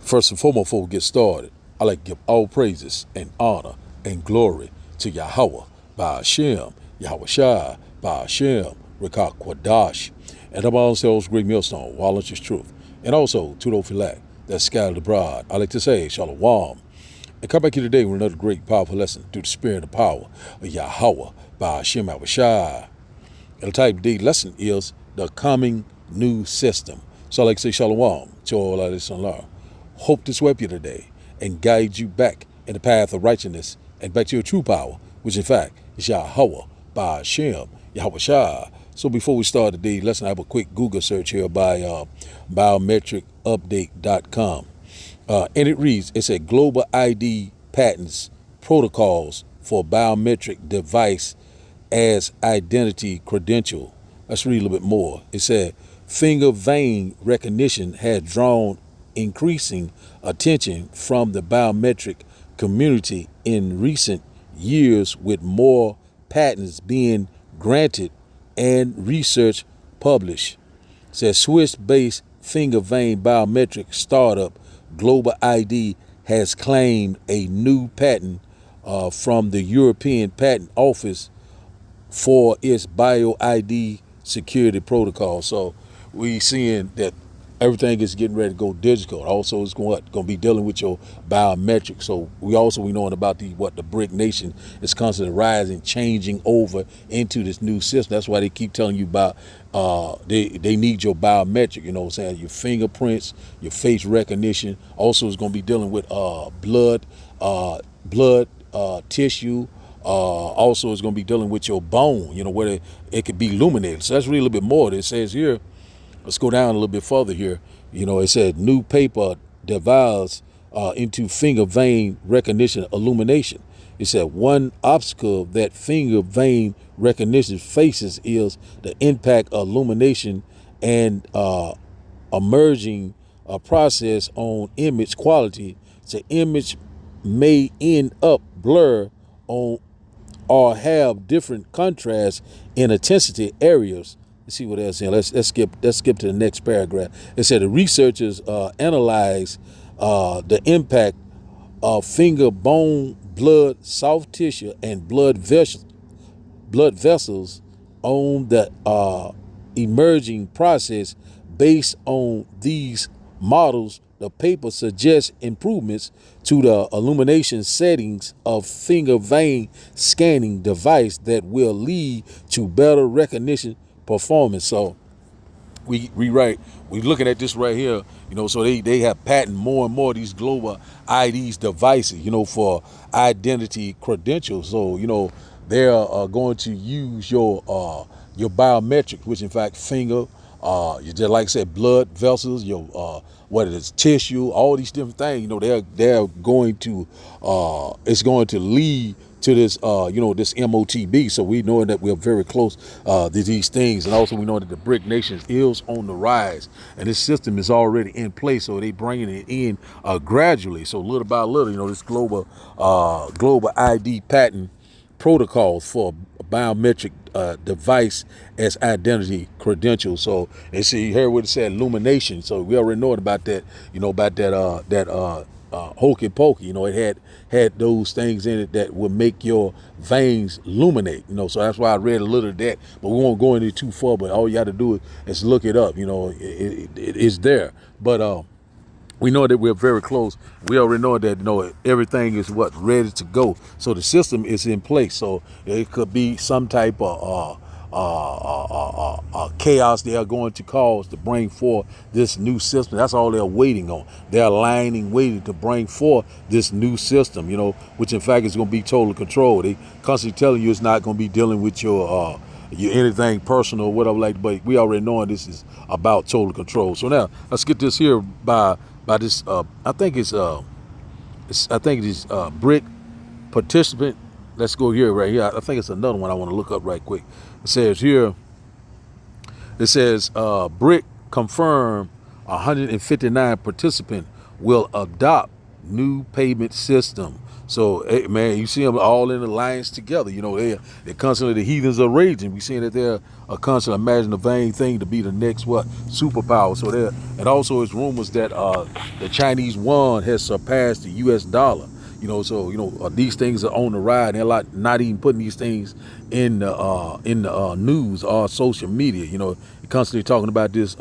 First and foremost, before we get started, I like to give all praises and honor and glory to Yahweh, Ba'ashem, Yahweh Shai, Ba'ashem, Rekah Kwadash, and above all else, great millstone, Wallace is truth, and also Tudo Filak, that's scattered abroad. I like to say, Shalom, and come back here today with another great, powerful lesson through the spirit and power of Yahweh, Ba'ashem, Yahweh Shai. And the type D lesson is the coming new system. So I like to say, Shalom to all of this and hope to sweep you today and guide you back in the path of righteousness and back to your true power, which in fact is Yahweh, Ba'ashem, Yahweh Shai. So before we start today's lesson, I have a quick Google search here by biometricupdate.com. And it reads, it said global ID patents protocols for biometric device as identity credential. Let's read a little bit more. It said finger vein recognition had drawn increasing attention from the biometric community in recent years, with more patents being granted and research published. It says Swiss-based finger vein biometric startup Global ID has claimed a new patent from the European Patent Office for its BioID security protocol. So we seeing that everything is getting ready to go digital. Also, it's going to be dealing with your biometrics. So we knowing about the BRIC nation is constantly rising, changing over into this new system. That's why they keep telling you about they need your biometric. You know what I'm saying? Your fingerprints, your face recognition. Also, it's going to be dealing with blood tissue. Also, it's going to be dealing with your bone. You know, where it could be illuminated. So that's really a little bit more. It says here. Let's go down a little bit further here. You know, it said new paper devised into finger vein recognition illumination. It said one obstacle that finger vein recognition faces is the impact of illumination and emerging process on image quality. The image may end up blur on or have different contrast in intensity areas. Let's see what else. Let's skip to the next paragraph. It said the researchers analyzed the impact of finger bone, blood, soft tissue, and blood vessels on the emerging process. Based on these models, the paper suggests improvements to the illumination settings of finger vein scanning device that will lead to better recognition performance. So we looking at this right here, you know, so they have patent more and more of these global IDs devices, you know, for identity credentials. So, you know, they're going to use your biometrics, which in fact finger, you just like I said, blood vessels, your what it is, tissue, all these different things. You know, they're going to it's going to lead to this you know, this MOTB. So we know that we're very close to these things, and also we know that the BRIC nation is on the rise, and this system is already in place. So they bringing it in gradually. So little by little, you know, this global ID patent protocols for biometric device as identity credentials. So they see here what it said, illumination. So we already know about that, you know, about that hokey pokey. You know, it had those things in it that would make your veins illuminate, you know. So that's why I read a little of that, but we won't go into it too far. But all you have to do is look it up. You know, it is there. But we know that we're very close. We already know that, you know, everything is ready to go. So the system is in place. So it could be some type of chaos they are going to cause to bring forth this new system. That's all they're waiting on. They're aligning, waiting to bring forth this new system, you know, which in fact is going to be total control. They constantly telling you it's not going to be dealing with your anything personal or whatever, like, but we already know this is about total control. So now let's get this here by this I think it is BRIC participant. Let's go here right here. I think it's another one I want to look up right quick. It says here, it says BRIC confirmed 159 participant will adopt new payment system. So, hey, man, you see them all in alliance together. You know, they're constantly, the heathens are raging. We seeing that they're a constant imagine the vain thing to be the next what superpower. So there, and also it's rumors that the Chinese yuan has surpassed the U.S. dollar. You know, so these things are on the ride. They're not even putting these things in the news or social media. You know, constantly talking about this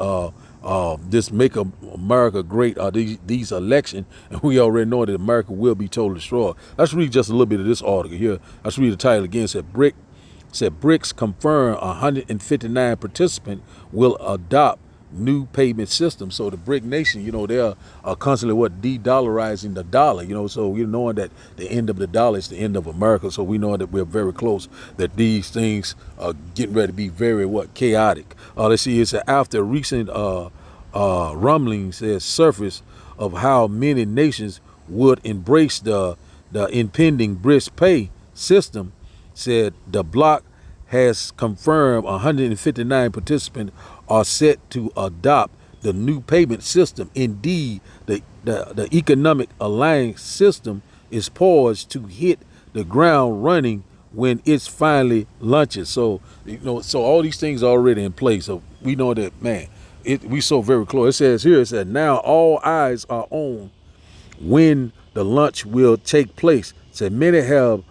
make America great, these election, and we already know that America will be totally destroyed. Let's read just a little bit of this article here. Let's read the title again. It said BRICS confirm 159 participants will adopt new payment system. So the BRIC nation, they are constantly de-dollarizing the dollar, so we're knowing that the end of the dollar is the end of America. So we know that we're very close, that these things are getting ready to be very chaotic. Let's see, it's after recent rumblings has surfaced of how many nations would embrace the impending BRICS pay system, said the bloc has confirmed 159 participants are set to adopt the new payment system. Indeed, the economic alliance system is poised to hit the ground running when it's finally launches. So, so all these things are already in place. So we know that, man, we so very close. It said now all eyes are on when the launch will take place. Said many have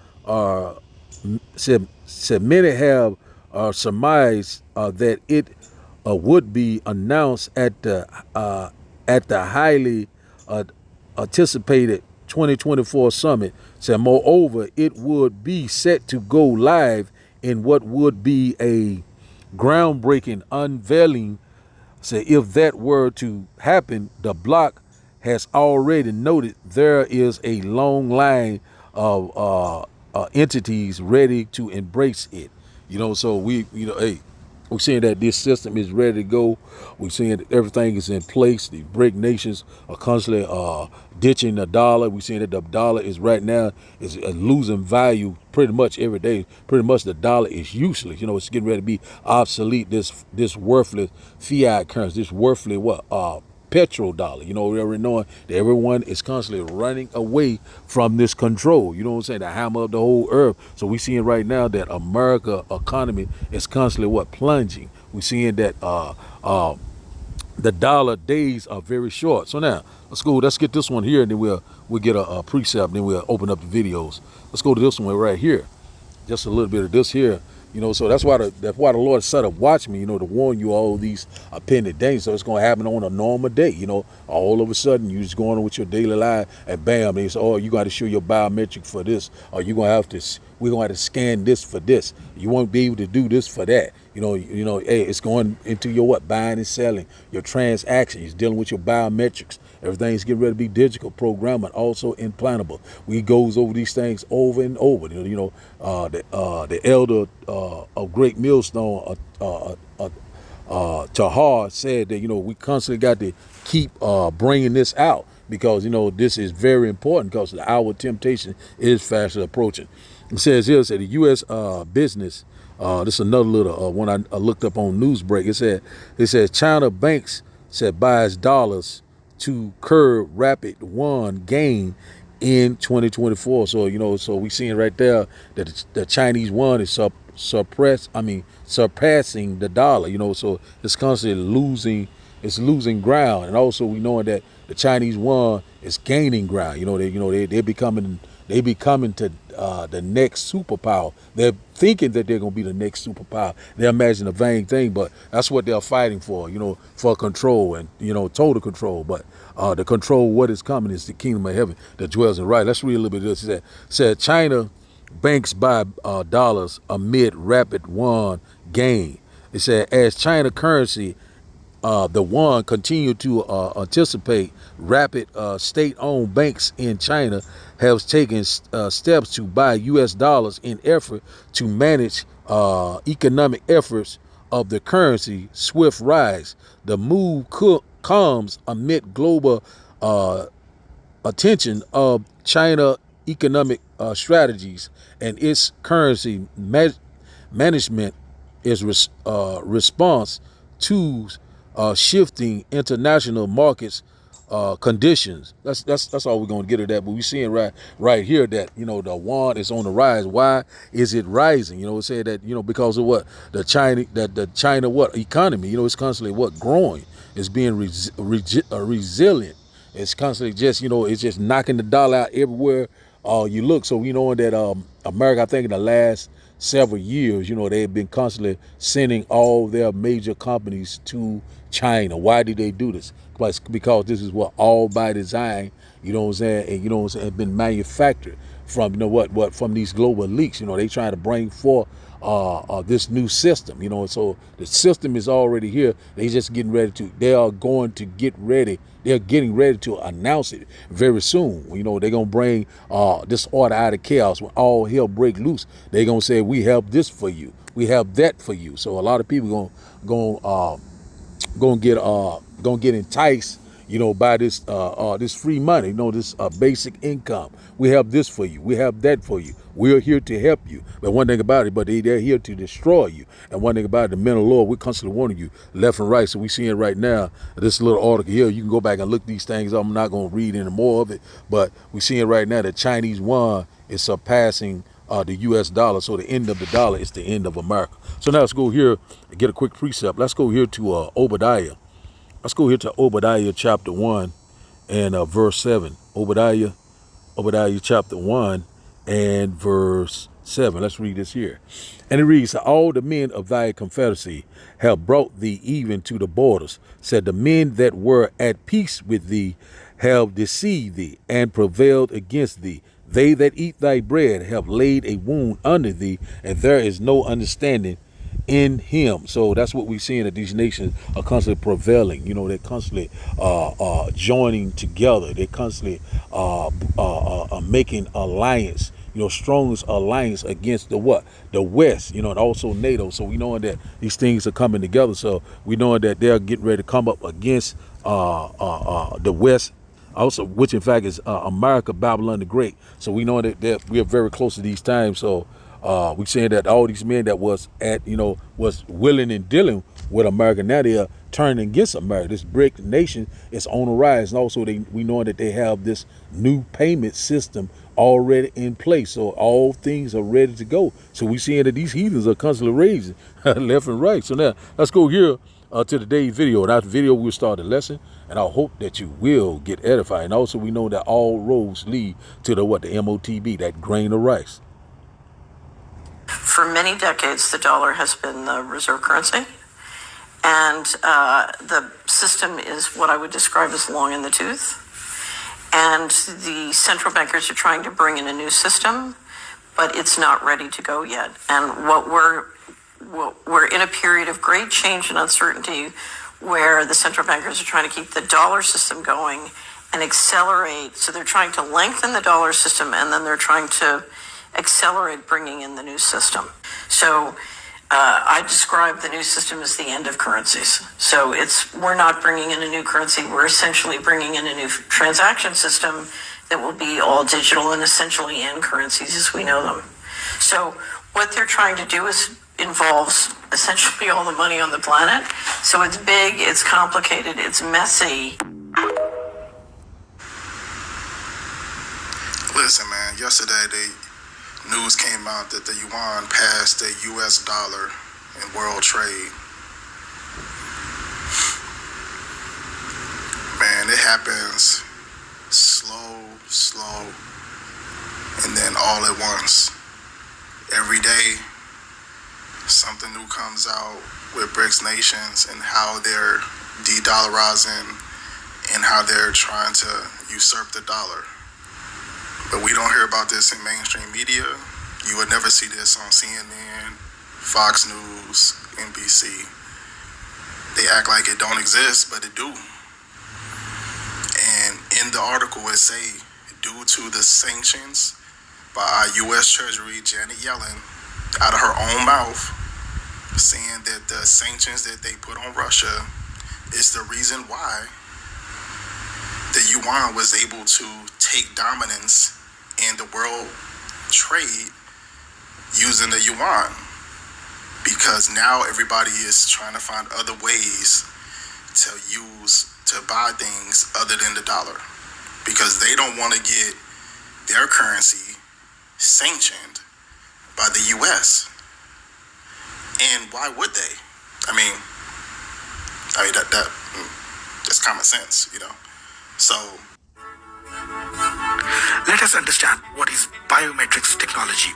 surmised that it would be announced at the highly anticipated 2024 summit. Said moreover, it would be set to go live in what would be a groundbreaking unveiling. Said if that were to happen, the bloc has already noted there is a long line of entities ready to embrace it. So we're seeing that this system is ready to go. We're seeing that everything is in place. The BRIC nations are constantly ditching the dollar. We're seeing that the dollar is right now is losing value pretty much every day. Pretty much the dollar is useless. It's getting ready to be obsolete. This worthless fiat currency, this worthless petrodollar. We're already knowing that everyone is constantly running away from this control. You know what I'm saying? The hammer of the whole earth. So we're seeing right now that America economy is constantly plunging. We're seeing that the dollar days are very short. So now let's get this one here, and then we'll get a precept, and then we'll open up the videos. Let's go to this one right here. Just a little bit of this here. So that's why the Lord set up watch me, to warn you all these pending dangers. So it's going to happen on a normal day, all of a sudden you just going on with your daily life, and bam, they say, oh, you got to show your biometric for this, or we're going to have to scan this for this. You won't be able to do this for that. Hey, it's going into your buying and selling, your transactions, dealing with your biometrics. Everything's getting ready to be digital, programmable, also implantable. We goes over these things over and over. The elder of Great Millstone, Tahar, said that we constantly got to keep bringing this out, because this is very important, because the hour of temptation is fast approaching. It says here, the U.S. business. This is another little one I looked up on Newsbreak. It says China banks buys dollars to curb rapid yuan gain in 2024. So so we seeing right there that the Chinese yuan is surpassing the dollar. So it's constantly losing ground, and also we knowing that the Chinese yuan is gaining ground. They're becoming to the next superpower. They're thinking that they're going to be the next superpower. They imagine a vain thing, but that's what they're fighting for, for control and, total control. But the control, what is coming is the kingdom of heaven that dwells in right. Let's read a little bit of this. It said China banks buy dollars amid rapid yuan gain. It said as China currency, the yuan continue to anticipate rapid state-owned banks in China have taken steps to buy U.S. dollars in effort to manage economic efforts of the currency swift rise. The move comes amid global attention of China economic strategies, and its currency management is response to shifting international markets conditions. That's all we're gonna get at that. But we seeing right here that the yuan is on the rise. Why is it rising? It said that because of what the China what economy. It's constantly what growing. It's being resilient. It's constantly just it's just knocking the dollar out everywhere you look. So we know that America, I think in the last several years, they've been constantly sending all their major companies to China. Why did they do this? Because this is what all by design, and have been manufactured from from these global leaks. They trying to bring forth this new system. So the system is already here. They are going to get ready. They're getting ready to announce it very soon. They're gonna bring this order out of chaos. When all hell break loose, they're gonna say, we have this for you, we have that for you. So a lot of people gonna get enticed, by this this free money, this basic income. We have this for you, we have that for you. We're here to help you. But one thing about it, they're here to destroy you. And one thing about it, the men of the Lord, we're constantly warning you left and right. So we seeing right now this little article here. You can go back and look these things up. I'm not gonna read any more of it, but we seeing right now that Chinese yuan is surpassing the US dollar. So the end of the dollar is the end of America. So now let's go here and get a quick precept. Let's go here to Obadiah. Let's go here to Obadiah chapter 1 and verse 7. Obadiah chapter 1 and verse 7. Let's read this here. And it reads, all the men of thy confederacy have brought thee even to the borders, said the men that were at peace with thee have deceived thee and prevailed against thee. They that eat thy bread have laid a wound under thee, and there is no understanding in him. So that's what we're seeing, that these nations are constantly prevailing. They're constantly joining together. They're constantly making alliance, strongest alliance against the West, and also NATO. So we know that these things are coming together. So we know that they're getting ready to come up against the West, also, which in fact is America, Babylon the Great. So we know that we are very close to these times. So we're saying that all these men that was was willing and dealing with America, now they are turning against America. This BRIC nation is on the rise. And also we know that they have this new payment system already in place. So all things are ready to go. So we're seeing that these heathens are constantly raising left and right. So now let's go here to today's video. And after the video, we'll start the lesson. And I hope that you will get edified. And also we know that all roads lead to the MOTB, that grain of rice. For many decades, the dollar has been the reserve currency, and the system is what I would describe as long in the tooth. And the central bankers are trying to bring in a new system, but it's not ready to go yet. And we're in a period of great change and uncertainty, where the central bankers are trying to keep the dollar system going and accelerate. So they're trying to lengthen the dollar system, and then they're trying to accelerate bringing in the new system. So I describe the new system as the end of currencies. So we're not bringing in a new currency. We're essentially bringing in a new transaction system that will be all digital and essentially end currencies as we know them. So what they're trying to do involves essentially all the money on the planet. So it's big, it's complicated, it's messy. Listen, man, yesterday the news came out that the yuan passed the US dollar in world trade. Man, it happens slow, and then all at once. Every day, something new comes out with BRICS nations and how they're de-dollarizing and how they're trying to usurp the dollar. But we don't hear about this in mainstream media. You would never see this on CNN, Fox News, NBC. They act like it don't exist, but it do. And in the article it say, due to the sanctions by our U.S. Treasury, Janet Yellen, out of her own mouth, saying that the sanctions that they put on Russia is the reason why the yuan was able to take dominance in the world trade using the yuan, because now everybody is trying to find other ways to to buy things other than the dollar because they don't want to get their currency sanctioned by the U.S. And why would they? I mean that's common sense, you know. So let us understand what is biometrics technology.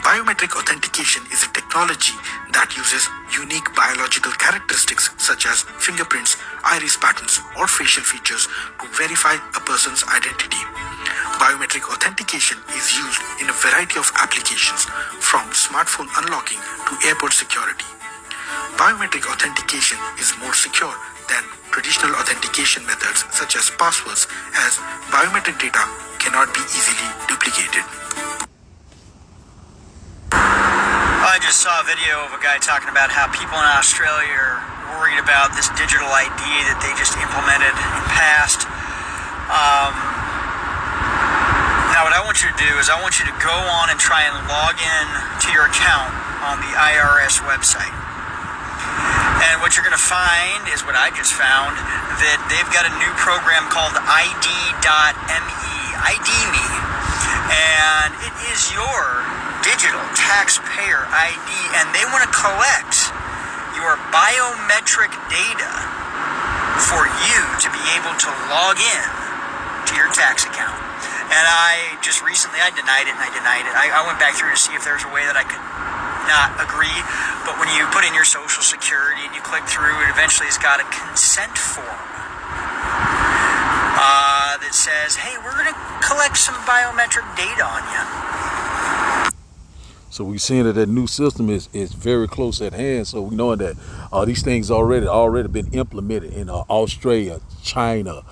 Biometric authentication is a technology that uses unique biological characteristics such as fingerprints, iris patterns, or facial features to verify a person's identity. Biometric authentication is used in a variety of applications, from smartphone unlocking to airport security. Biometric authentication is more secure than traditional authentication methods such as passwords, as biometric data cannot be easily duplicated. I just saw a video of a guy talking about how people in Australia are worried about this digital ID that they just implemented and passed. Now what I want you to do is I want you to go on and try and log in to your account on the IRS website. And what you're going to find is what I just found, that they've got a new program called ID.me, ID Me. And it is your digital taxpayer ID, and they want to collect your biometric data for you to be able to log in to your tax account. And I just recently, I denied it. I went back through to see if there's a way that I could not agree, but when you put in your social security and you click through, it eventually has got a consent form that says, hey, we're going to collect some biometric data on you. So we're seeing that that new system is very close at hand. So we know that these things already been implemented in Australia, China,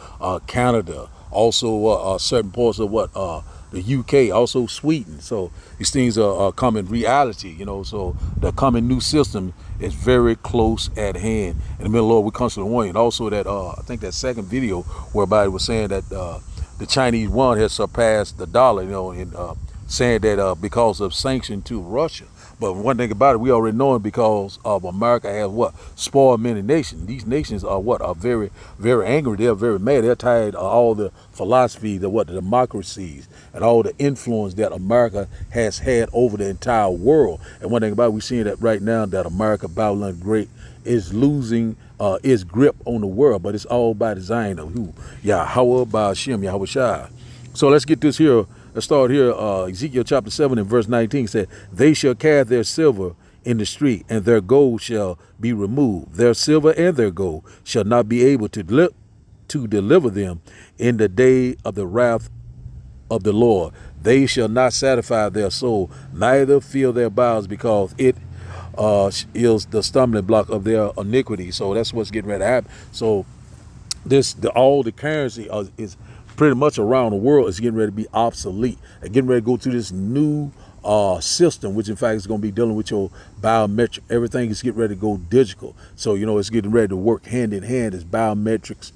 Canada, also certain parts of the UK, also Sweden. So these things are coming reality, you know. So the coming new system is very close at hand. In the middle of, we constantly warning. And also that I think that second video whereby it was saying that the Chinese yuan has surpassed the dollar, you know, and saying that because of sanction to Russia. But one thing about it, we already know it because of America has spoiled many nations. These nations are very, very angry. They're very mad. They're tired of all the philosophy, the democracies, and all the influence that America has had over the entire world. And one thing about it, we're seeing that right now that America, Babylon Great, is losing its grip on the world. But it's all by design of who? Yahweh, Ba'ashem, Yahweh Shai. So let's get this here. Let's start here. Ezekiel chapter 7 and verse 19 said, they shall cast their silver in the street, and their gold shall be removed. Their silver and their gold shall not be able to deliver them in the day of the wrath of the Lord. They shall not satisfy their soul, neither fill their bowels, because it is the stumbling block of their iniquity. So that's what's getting ready to happen. So all the currency is pretty much around the world is getting ready to be obsolete and getting ready to go through this new system, which in fact is going to be dealing with your biometric. Everything is getting ready to go digital. So, you know, it's getting ready to work hand in hand as biometrics.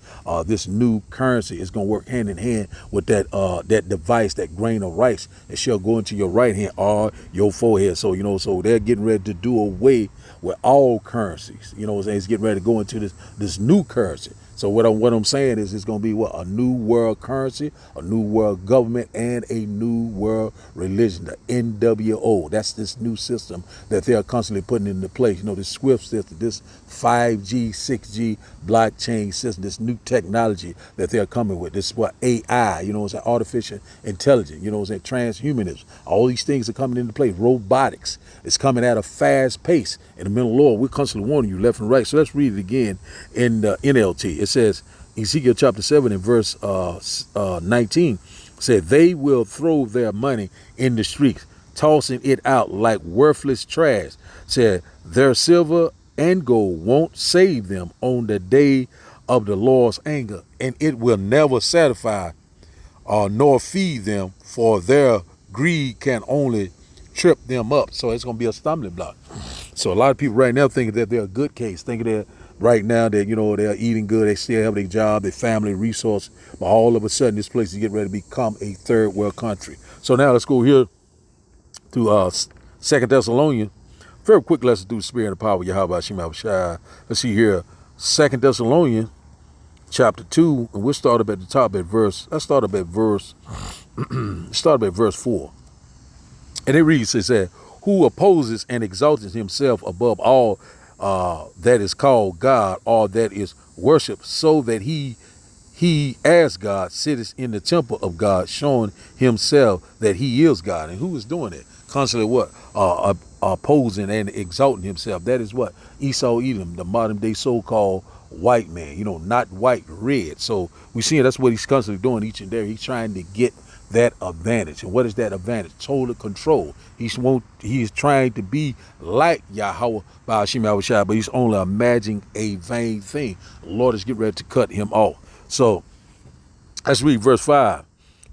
This new currency is going to work hand in hand with that device, that grain of rice that shall go into your right hand or your forehead. So, you know, so they're getting ready to do away with all currencies. You know, it's getting ready to go into this new currency. So what I'm saying is it's going to be a new world currency, a new world government, and a new world religion, the NWO. That's this new system that they're constantly putting into place. You know, this SWIFT system, this 5G, 6G blockchain system, this new technology that they're coming with. This is AI, you know, it's artificial intelligence, you know, it's transhumanism. All these things are coming into place. Robotics is coming at a fast pace. In the middle of the Lord, we're constantly warning you left and right. So let's read it again in the NLT. It says, Ezekiel chapter 7 and verse 19 said, they will throw their money in the streets, tossing it out like worthless trash. Said, their silver and gold won't save them on the day of the Lord's anger, and it will never satisfy nor feed them, for their greed can only trip them up. So it's going to be a stumbling block. So a lot of people right now thinking that they're a good case, thinking that right now that, you know, they're eating good, they still have their job, their family, resource, but all of a sudden this place is getting ready to become a third world country. So now let's go here to 2 Thessalonians. Very quick lesson through the spirit and the power of Yahweh Hashem Shai. Let's see here, 2 Thessalonians chapter 2, and we'll start up at the top at verse. Let's start up at verse. Start up at verse 4, and it reads. It said, "Who opposes and exalts himself above all that is called God, or that is worshipped, so that he as God sitteth in the temple of God, showing himself that he is God." And who is doing it? Constantly what? Opposing and exalting himself. That is what? Esau Edom, the modern day so-called white man, not white, red. So we see that's what he's constantly doing each and there. He's trying to get that advantage. And what is that advantage? Total control. He's trying to be like Yahweh by Hashem Yahushua, but he's only imagining a vain thing. The Lord is getting ready to cut him off. So let's read verse 5.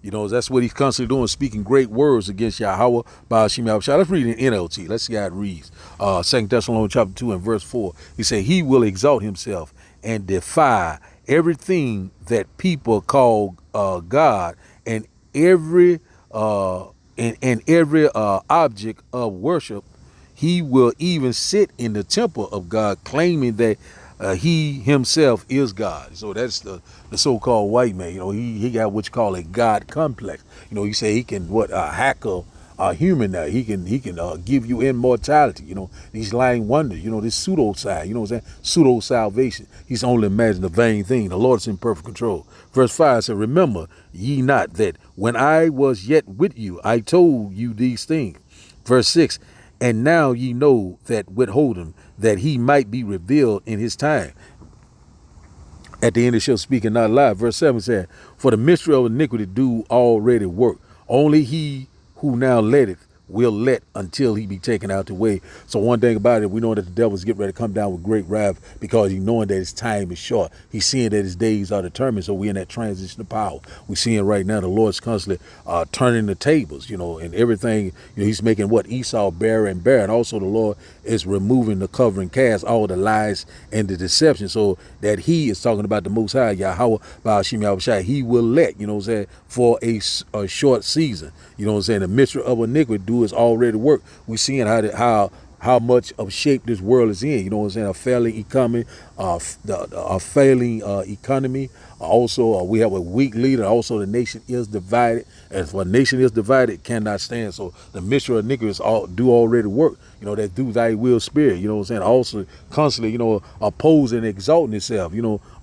That's what he's constantly doing, speaking great words against Yahweh by Hashem Yahushua. Let's read in NLT. Let's see how it reads. 2 Thessalonians chapter 2 and verse 4. He said, "He will exalt himself and defy everything that people call God, and every object of worship. He will even sit in the temple of God, claiming that he himself is God." So that's the so-called white man. He got what you call a God complex. He say he can hack a human now. He can give you immortality. These lying wonders. This pseudo side. Pseudo salvation. He's only imagining a vain thing. The Lord is in perfect control. Verse 5 said, "Remember ye not that when I was yet with you, I told you these things." Verse 6, "And now ye know that withhold him, that he might be revealed in his time." At the end it shall speak and not lie. Verse 7 said, "For the mystery of iniquity do already work. Only he who now letteth will let until he be taken out the way." So one thing about it, we know that the devil's getting ready to come down with great wrath, because he's knowing that his time is short. He's seeing that his days are determined. So we're in that transition of power. We're seeing right now the Lord's constantly turning the tables, and everything. He's making what? Esau bare and bare. And also the Lord is removing the covering cast, all the lies and the deception, so that he is talking about the Most High, Yahweh, by Hashem Yahushua. He will let, for a short season. The mystery of iniquity do is already work. We're seeing how much of shape this world is in. A failing economy, a failing economy. Also, we have a weak leader. Also, the nation is divided. And if a nation is divided, it cannot stand. So the mystery of iniquity do already work. That do thy will spirit. Also constantly, opposing and exalting itself,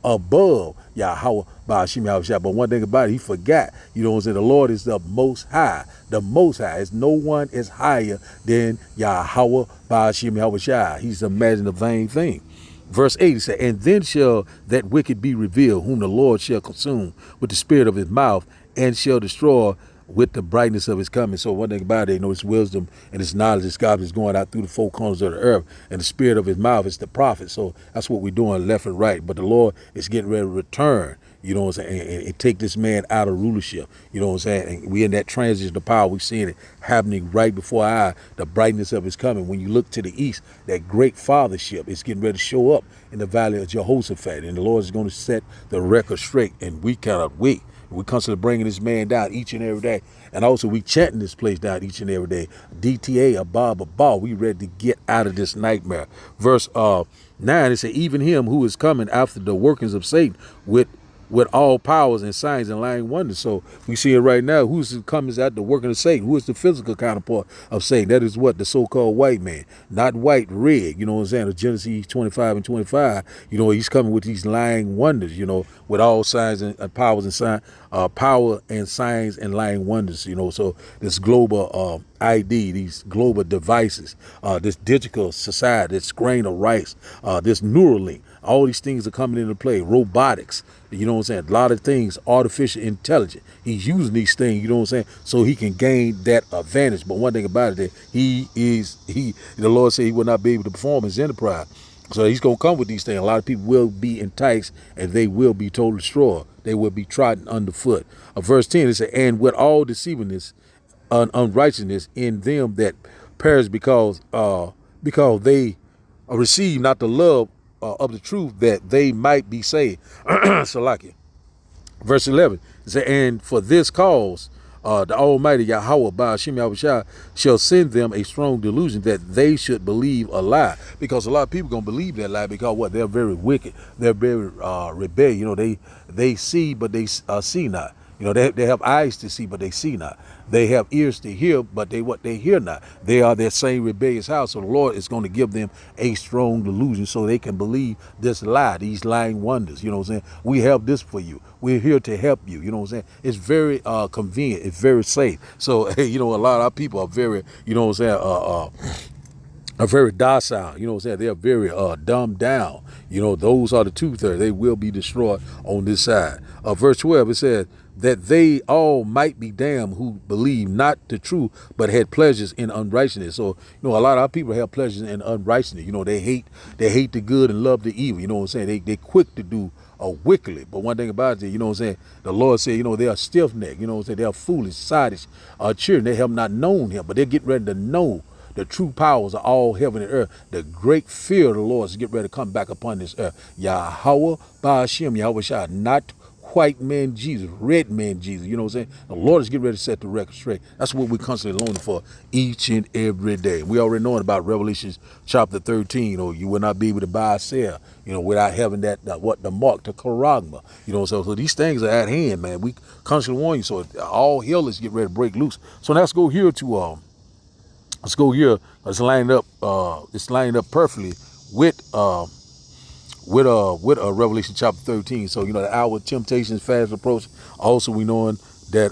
above Yahweh by Hashem Yahushua. But one thing about it, he forgot, the Lord is the Most High. The Most High. Is no one is higher than Yahweh by Hashem Yahushua. He's imagining a vain thing. Verse 8, he said, "And then shall that wicked be revealed, whom the Lord shall consume with the spirit of his mouth, and shall destroy with the brightness of his coming." So one thing about it, his wisdom and his knowledge, his God is going out through the four corners of the earth, and the spirit of his mouth is the prophet. So that's what we're doing left and right. But the Lord is getting ready to return, and take this man out of rulership. And we in that transition of power. We're seeing it happening right before our eye, the brightness of his coming. When you look to the east, that great fathership is getting ready to show up in the valley of Jehoshaphat. And the Lord is going to set the record straight, and we cannot wait. We're constantly bringing this man down each and every day. And also we chanting this place down each and every day. DTA, Abba, Abba. We ready to get out of this nightmare. Verse 9, it says, "Even him who is coming after the workings of Satan with all powers and signs and lying wonders." So we see it right now. Who's coming out the working of Satan? Who is the physical counterpart of Satan? That is what? The so-called white man. Not white, red. Genesis 25 and 25. He's coming with these lying wonders, with all signs and powers and signs, power and signs and lying wonders, So this global ID, these global devices, this digital society, this grain of rice, this Neuralink, all these things are coming into play. Robotics, a lot of things, artificial intelligence. He's using these things, so he can gain that advantage. But one thing about it, that the Lord said he will not be able to perform his enterprise. So he's going to come with these things. A lot of people will be enticed, and they will be totally destroyed. They will be trodden underfoot. Verse 10, it says, "And with all deceivingness and unrighteousness in them that perish, because they receive not the love of the truth, that they might be saved." Salaki. Verse 11, it says, "And for this cause the Almighty Yahweh Ba'ashim Yahushua shall send them a strong delusion that they should believe a lie. Because a lot of people gonna believe that lie because what? They're very wicked. They're very rebellious. You know, they see but they see not. You know, they have eyes to see, but they see not. They have ears to hear, but they hear not. They are that same rebellious house. So the Lord is going to give them a strong delusion so they can believe this lie, these lying wonders. You know what I'm saying? We have this for you. We're here to help you. You know what I'm saying? It's very convenient. It's very safe. So, you know, a lot of our people are very, you know what I'm saying, are very docile. You know what I'm saying? They're very dumbed down. You know, those are the 2/3. They will be destroyed on this side. Verse 12, it says, that they all might be damned who believe not the truth, but had pleasures in unrighteousness. So, you know, a lot of our people have pleasures in unrighteousness. You know, they hate the good and love the evil. You know what I'm saying? They quick to do wickedly. But one thing about it, you know what I'm saying? The Lord said, you know, they are stiff-necked. You know what I'm saying? They are foolish, sottish children. They have not known him, but they're getting ready to know the true powers of all heaven and earth. The great fear of the Lord is getting ready to come back upon this earth. Yahweh Ba'ashim Yahushua, not white man Jesus, red man Jesus. You know what I'm saying? The Lord is getting ready to set the record straight. That's what we're constantly longing for each and every day. We already know about Revelation chapter 13. You know, you will not be able to buy or sell, you know, without having that, the mark, the charagma. You know, so these things are at hand, man. We constantly warn you. So all hell is getting ready to break loose. So let's go here to, let's go here. It's lined up perfectly with Revelation chapter 13. So, you know, the hour of temptation is fast approaching. Also, we knowing that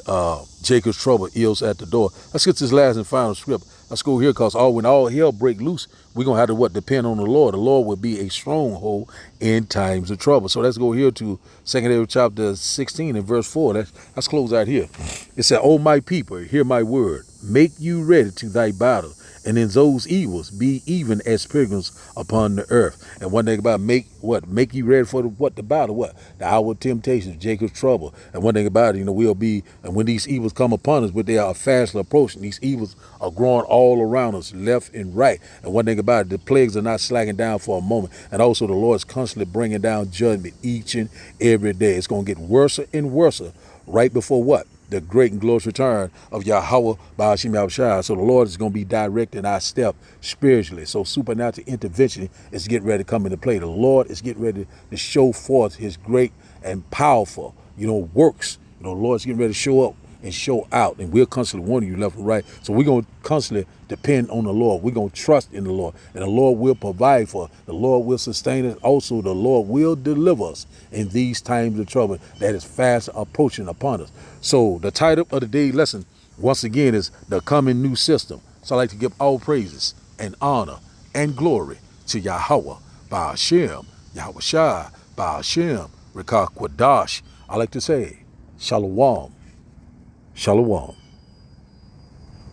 Jacob's trouble is at the door. Let's get to this last and final script. Let's go here, because when all hell break loose, we're going to have to depend on the Lord. The Lord will be a stronghold in times of trouble. So let's go here to 2 chapter 16 and verse 4. Let's close out here. It said, "O my people, hear my word. Make you ready to thy battle. And in those evils, be even as pilgrims upon the earth." And one thing about make you ready for the battle, the hour of temptation, Jacob's trouble. And one thing about it, you know, we'll be, and when these evils come upon us, but they are fastly approaching, these evils are growing all around us, left and right. And one thing about it, the plagues are not slacking down for a moment. And also the Lord is constantly bringing down judgment each and every day. It's going to get worse and worse right before the great and glorious return of Yahweh Ba'ashim Yahushua. So the Lord is going to be directing our step spiritually. So supernatural intervention is getting ready to come into play. The Lord is getting ready to show forth his great and powerful, you know, works. You know, the Lord's getting ready to show up and show out. And we're constantly warning you left and right. So we're going to constantly depend on the Lord. We're going to trust in the Lord. And the Lord will provide for us. The Lord will sustain us. Also, the Lord will deliver us in these times of trouble that is fast approaching upon us. So the title of the day lesson, once again, is the coming new system. So I'd like to give all praises and honor and glory to Yahweh Ba'ashim Yahushua Ba'ashim Rekah Kwadash. I like to say, Shalom. Shalom.